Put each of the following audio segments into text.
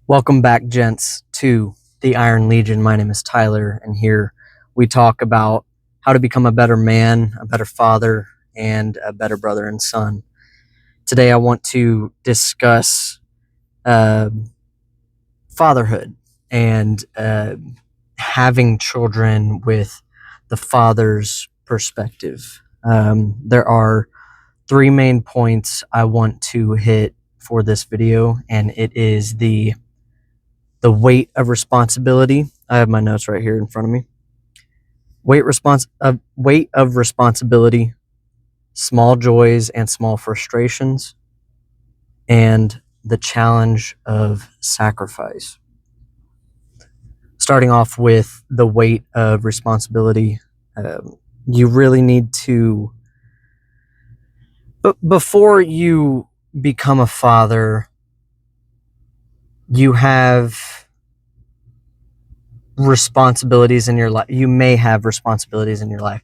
Welcome back, gents, to the Iron Legion. My name is Tyler, and here we talk about how to become a better man, a better father, and a better brother and son. Today, I want to discuss fatherhood and having children with the father's perspective. There are three main points I want to hit for this video, and it is the weight of responsibility. I have my notes right here in front of me. Weight of responsibility, small joys and small frustrations, and the challenge of sacrifice. Starting off with the weight of responsibility, you really need to, but before you become a father, you have responsibilities in your life. You may have responsibilities in your life.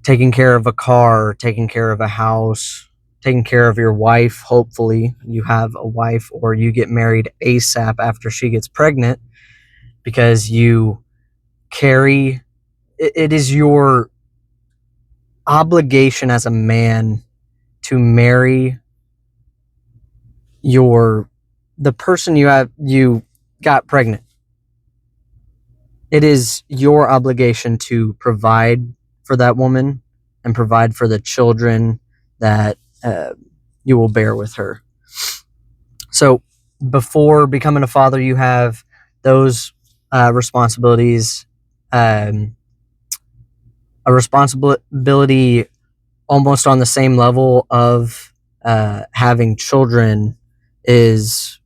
Taking care of a car, taking care of a house, taking care of your wife. Hopefully you have a wife, or you get married ASAP after she gets pregnant, because you carry, it is your obligation as a man to marry the person you got pregnant. It is your obligation to provide for that woman and provide for the children that you will bear with her. So before becoming a father, you have those responsibilities. A responsibility almost on the same level of having children is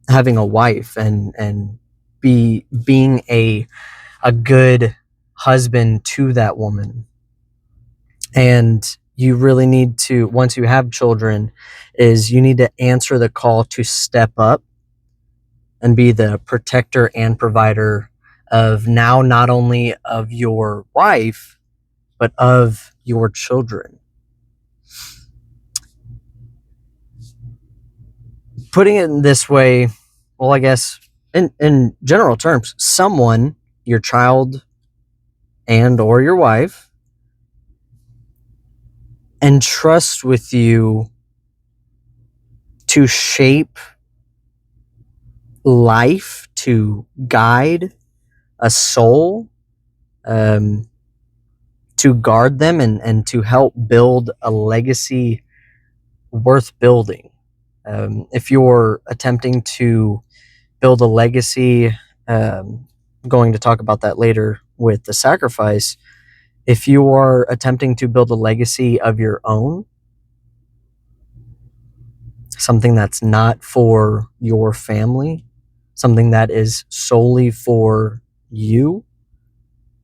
having a wife and being a good husband to that woman. And you really need to, once you have children, is you need to answer the call to step up and be the protector and provider of now not only of your wife, but of your children. Putting it in this way, well, I guess in general terms, someone, your child and or your wife, entrust with you to shape life, to guide a soul, to guard them, and to help build a legacy worth building. If you're attempting to build a legacy, going to talk about that later with the sacrifice. If you are attempting to build a legacy of your own, something that's not for your family, something that is solely for you,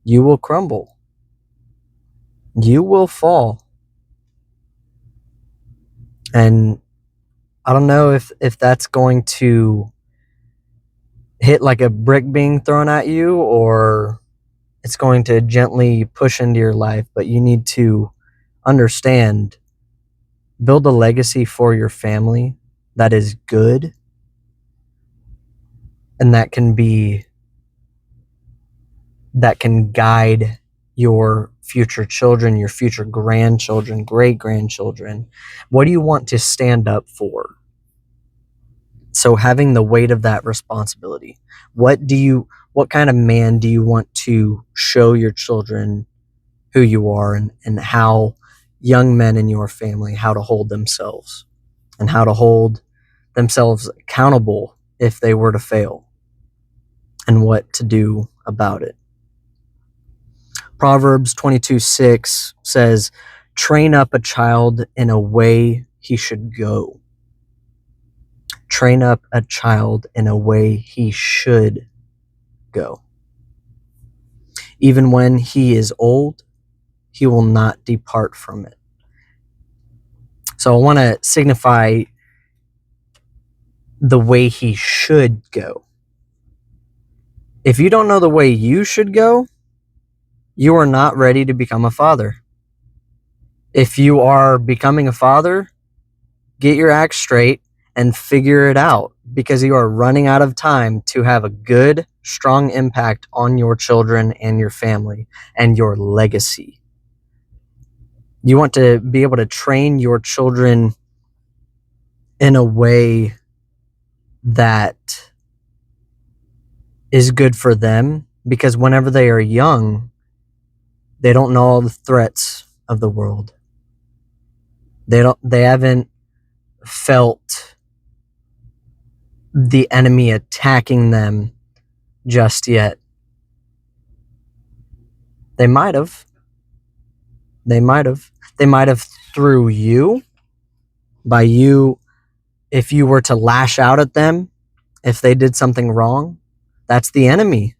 you will crumble. You will fall. And I don't know if that's going to hit like a brick being thrown at you, or it's going to gently push into your life, but you need to understand, build a legacy for your family that is good and that can guide your future children, your future grandchildren, great-grandchildren. What do you want to stand up for? So having the weight of that responsibility. What kind of man do you want to show your children who you are, and how young men in your family, how to hold themselves and how to hold themselves accountable if they were to fail, and what to do about it. Proverbs 22:6 says, "Train up a child in a way he should go." Train up a child in a way he should go. Even when he is old, he will not depart from it. So I want to signify the way he should go. If you don't know the way you should go, you are not ready to become a father. If you are becoming a father, get your act straight and figure it out, because you are running out of time to have a good, strong impact on your children and your family and your legacy. You want to be able to train your children in a way that is good for them, because whenever they are young, they don't know all the threats of the world. They haven't felt the enemy attacking them just yet. They might have. They might have. They might have through you, by you, if you were to lash out at them, if they did something wrong. That's the enemy.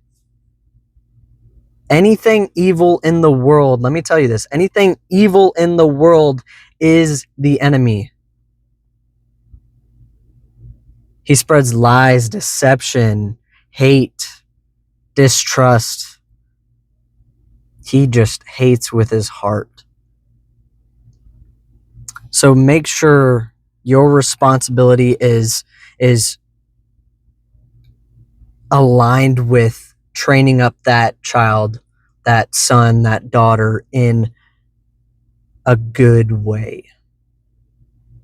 Anything evil in the world, let me tell you this, anything evil in the world is the enemy. He spreads lies, deception, hate, distrust. He just hates with his heart. So make sure your responsibility is aligned with training up that child, that son, that daughter in a good way.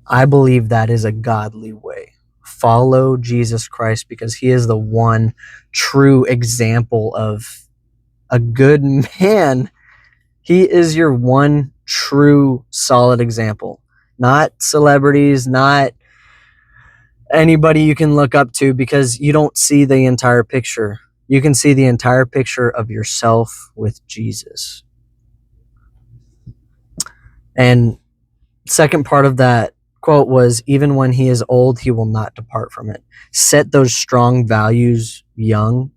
I believe that is a godly way. Follow Jesus Christ, because he is the one true example of a good man. He is your one true solid example. Not celebrities, not anybody you can look up to, because you don't see the entire picture. You can see the entire picture of yourself with Jesus. And second part of that quote was, even when he is old, he will not depart from it. Set those strong values young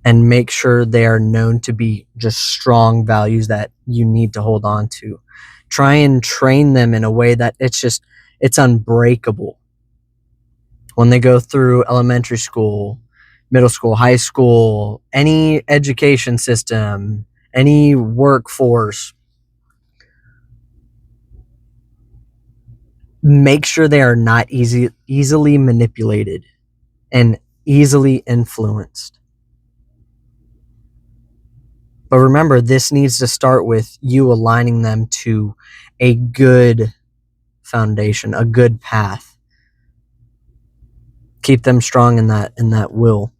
and make sure they are known to be just strong values that you need to hold on to. Try and train them in a way that it's unbreakable. When they go through elementary school, middle school, high school, any education system, any workforce, make sure they are not easily manipulated and easily influenced. But remember, this needs to start with you aligning them to a good foundation, a good path. Keep them strong in that will.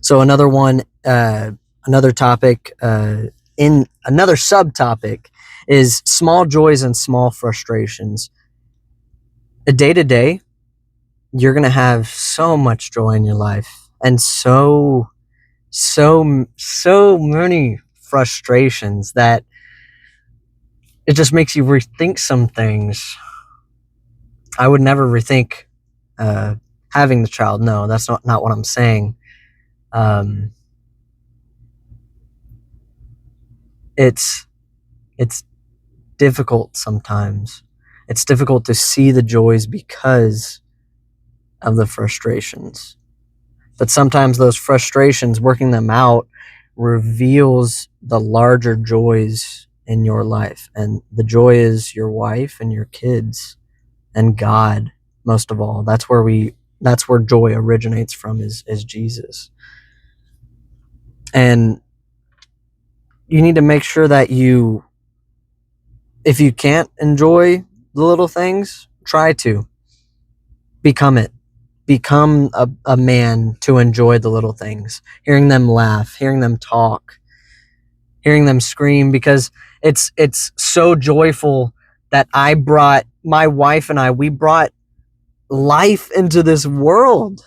So another one, another topic, in another subtopic, is small joys and small frustrations. Day to day, you're going to have so much joy in your life, and so many frustrations that it just makes you rethink some things. I would never rethink having the child. No, that's not what I'm saying. It's difficult sometimes. It's difficult to see the joys because of the frustrations. But sometimes those frustrations, working them out, reveals the larger joys in your life. And the joy is your wife and your kids and God, most of all. That's where joy originates from, is Jesus. And you need to make sure that if you can't enjoy the little things, try to become it. Become a man to enjoy the little things, hearing them laugh, hearing them talk, hearing them scream, because it's so joyful that my wife and I, we brought life into this world.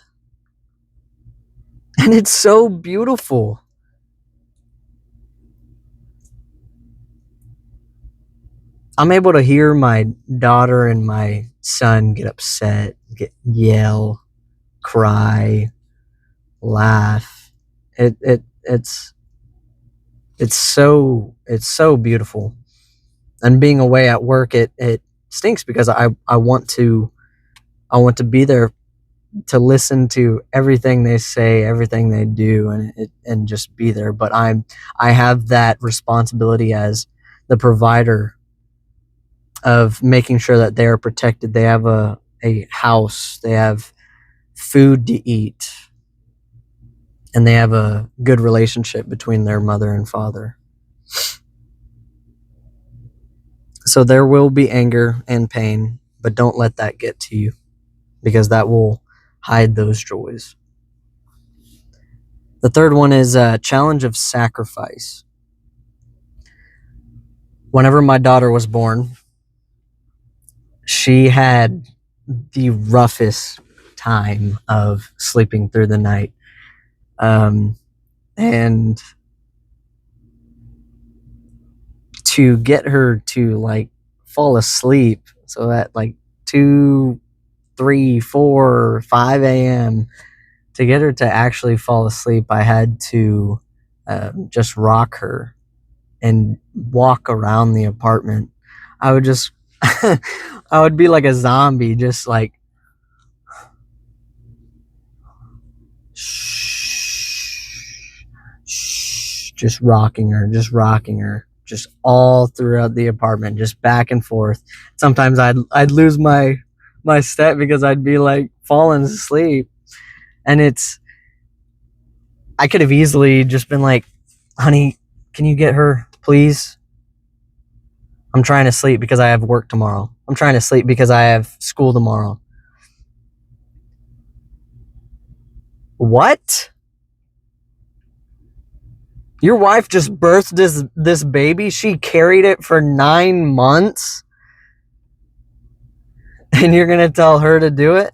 And it's so beautiful. I'm able to hear my daughter and my son get upset, yell, cry, laugh. It's so beautiful. And being away at work, it stinks, because I want to be there to listen to everything they say, everything they do, and just be there. But I have that responsibility as the provider of making sure that they are protected. They have a house, they have food to eat, and they have a good relationship between their mother and father. So there will be anger and pain, but don't let that get to you, because that will hide those joys. The third one is a challenge of sacrifice. Whenever my daughter was born, she had the roughest time of sleeping through the night. And to get her to like fall asleep, so at like 2, 3, 4, 5 a.m., to get her to actually fall asleep, I had to just rock her and walk around the apartment. I would just, I would be like a zombie, just like, shh, shh, just rocking her, just all throughout the apartment, just back and forth. Sometimes I'd lose my step because I'd be like falling asleep, and I could have easily just been like, honey, can you get her, please? I'm trying to sleep because I have work tomorrow. I'm trying to sleep because I have school tomorrow. What? Your wife just birthed this baby. She carried it for 9 months, and you're going to tell her to do it?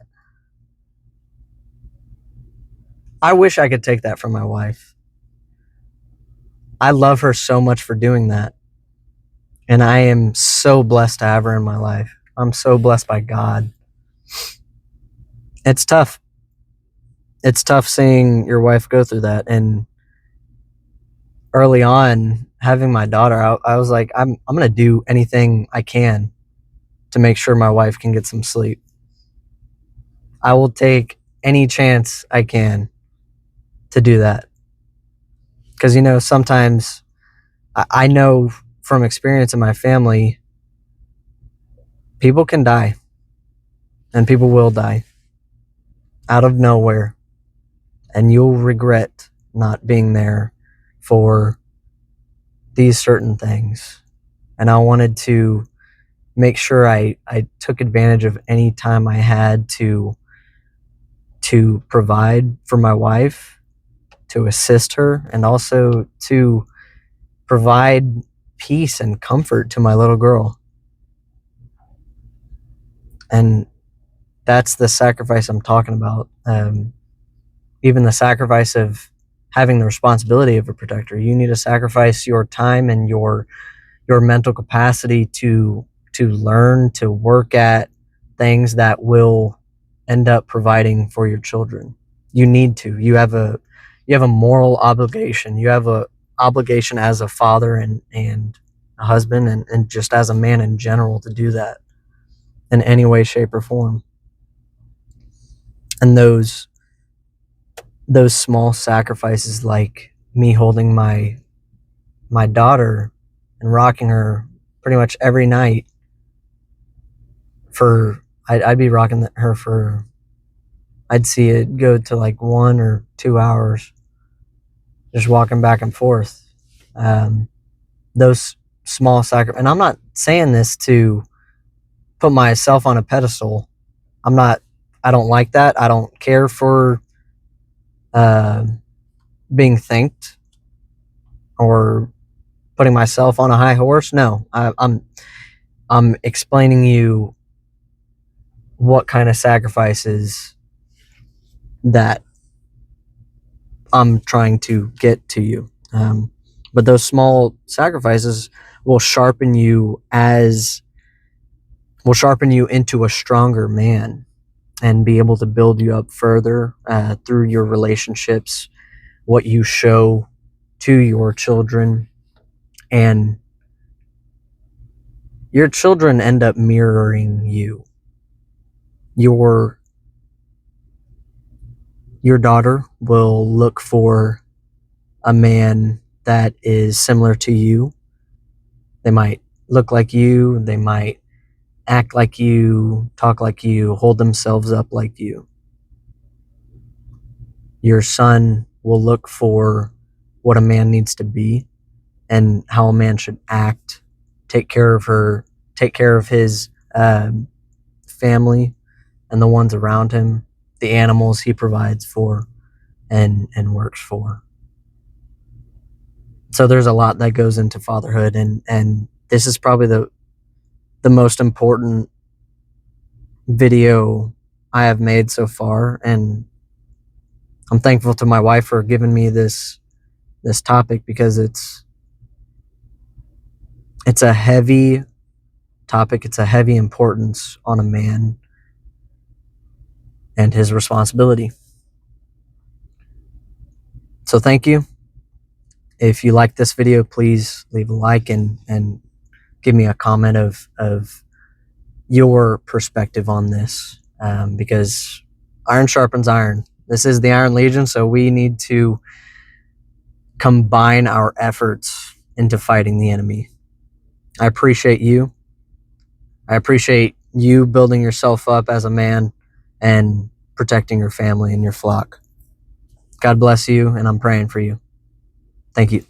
I wish I could take that from my wife. I love her so much for doing that. And I am so blessed to have her in my life. I'm so blessed by God. It's tough. It's tough seeing your wife go through that. And early on, having my daughter, I was like, I'm going to do anything I can to make sure my wife can get some sleep. I will take any chance I can to do that. Because, sometimes I know from experience in my family, people can die, and people will die out of nowhere, and you'll regret not being there for these certain things. And I wanted to make sure I took advantage of any time I had to provide for my wife, to assist her, and also to provide peace and comfort to my little girl. And that's the sacrifice I'm talking about. Even the sacrifice of having the responsibility of a protector. You need to sacrifice your time and your mental capacity to learn, to work at things that will end up providing for your children. You need to. You have a moral obligation. You have a obligation as a father and a husband, and just as a man in general, to do that in any way, shape, or form. And those small sacrifices, like me holding my daughter and rocking her pretty much every night I'd be rocking her for, I'd see it go to like 1 or 2 hours, just walking back and forth. Those small sacrifices, and I'm not saying this to put myself on a pedestal. I don't like that. I don't care for being thanked or putting myself on a high horse. No, I'm explaining you what kind of sacrifices that I'm trying to get to you. But those small sacrifices will sharpen you into a stronger man, and be able to build you up further through your relationships, what you show to your children. And your children end up mirroring you. Your daughter will look for a man that is similar to you. They might look like you. They might act like you, talk like you, hold themselves up like you. Your son will look for what a man needs to be and how a man should act, take care of her, take care of his family and the ones around him, the animals he provides for and works for. So there's a lot that goes into fatherhood, and this is probably the most important video I have made so far, and I'm thankful to my wife for giving me this topic, because it's a heavy topic. It's a heavy importance on a man and his responsibility. So thank you. If you like this video, please leave a like and give me a comment of your perspective on this, because iron sharpens iron. This is the Iron Legion, so we need to combine our efforts into fighting the enemy. I appreciate you. I appreciate you building yourself up as a man and protecting your family and your flock. God bless you, and I'm praying for you. Thank you.